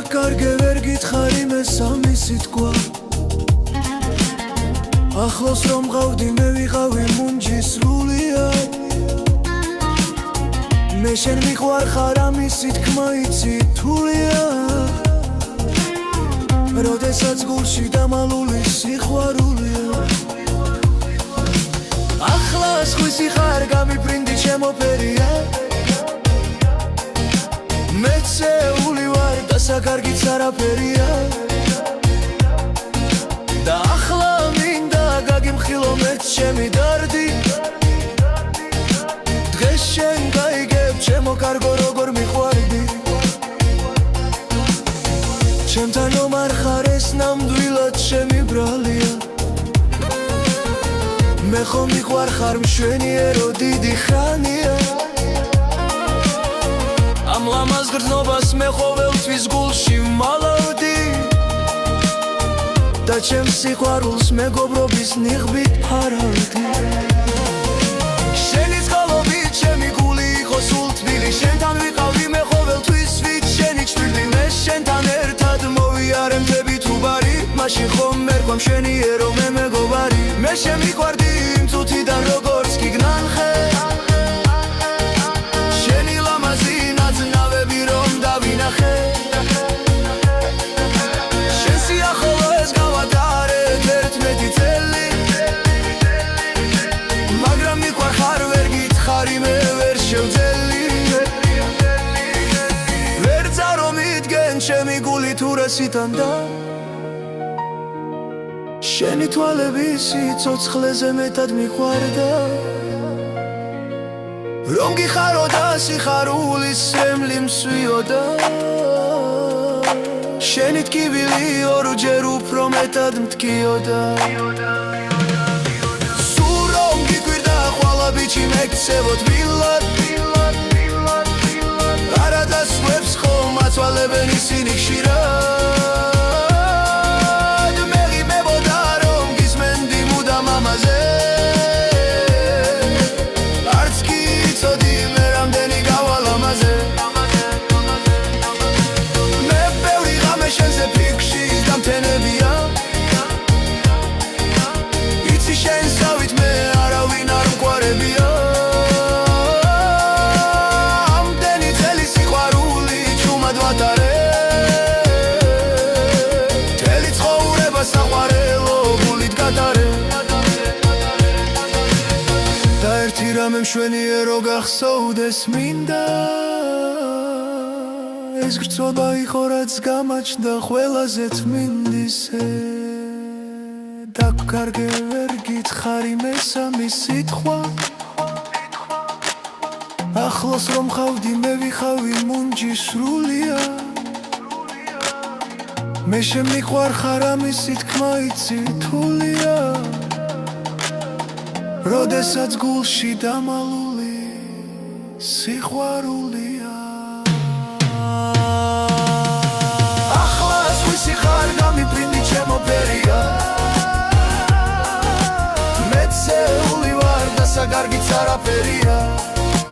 კარგე ვერ გითხარი მე სამი სიტყვა ახლოს რომ მყავდი მე ვიყავი მუნჯი სრულიად მე შენ მიყვარ ხარ ამისი თქმა იცი თულია როდესაც გულში დამალული სიყვარულია ახლა სხვისი ხარ გამიფრინდი ჩემო ფერია მეცეული ვარ და საკარგიც არაფერია და ახლა მინდა გაგიმხილო მეც ჩემი დარდი დღეს შენ გაიგებ ჩემო კარგო როგორ მიყვარდი ჩემთან რომ არ ხარ ეს ნამდვილად ჩემი ბრალია მე ხომ მიყვარ ხარ მშვენიერო დიდი ხანია ამ ლამაზ გრძნობას მე ყოველთვის გულში მალავდი და ჩემს სიყვარულს მეგობრობის ნიღბით ფარავდი შენი წყალობით ჩემი გული იყო სულ თბილი შენთან ვიყავდი მე ყოველთვის ვით შენი ჩრდილი მე შენთან ერთად მოვიარე მთები თუ ბარი მაშინ ხომ მერკვამ მშვენიერო მე მეგობარი მე შემიყვარდი იმ წუთიდან როგორც გიგნანხე შენ სიახლოვეს გავატარეთ ერთმეტი წელი მაგრამ მიყვარ ხარ ვერ გითხარი მე ვერ შევძელი ვერ წარმომიდგენ ჩემი გული თუ რას იტანდა შენი თვალები სიცოცხლეზე მეტად მიყვარდა რომ გიხარო და სიხარულის სემლი მსვიოდა შენი ტკივილი ორჯერ უფრო მეტად მткиოდა სულ რომ გიგვირდა ხვალა ბიჭი მეკცევოდ ვილად არა დასვებს ხომ აწვალებენ ისინი ხშირად მე ღიმებოდა რომ გისმენდი მუდამ ამაზე რამე მშვენიერო გახსოვდეს მინდა ეს გრძობა იყო რაც გამაჩნდა ყველაზე თმინდისე და კარგე ვერ გითხარი მე სამი სიტყვა ახლოს რომ ხავდი მე ვიხავი მუნჯი სრულია მე შემიყვარ ხარ ამისი თქმა იცი თულია როდესაც გულში დამალული სიყვარულია ახლა სხვისი ხარ გამიფრინდი ჩემო ფერია მეცეული ვარ და საკარგიც არაფერია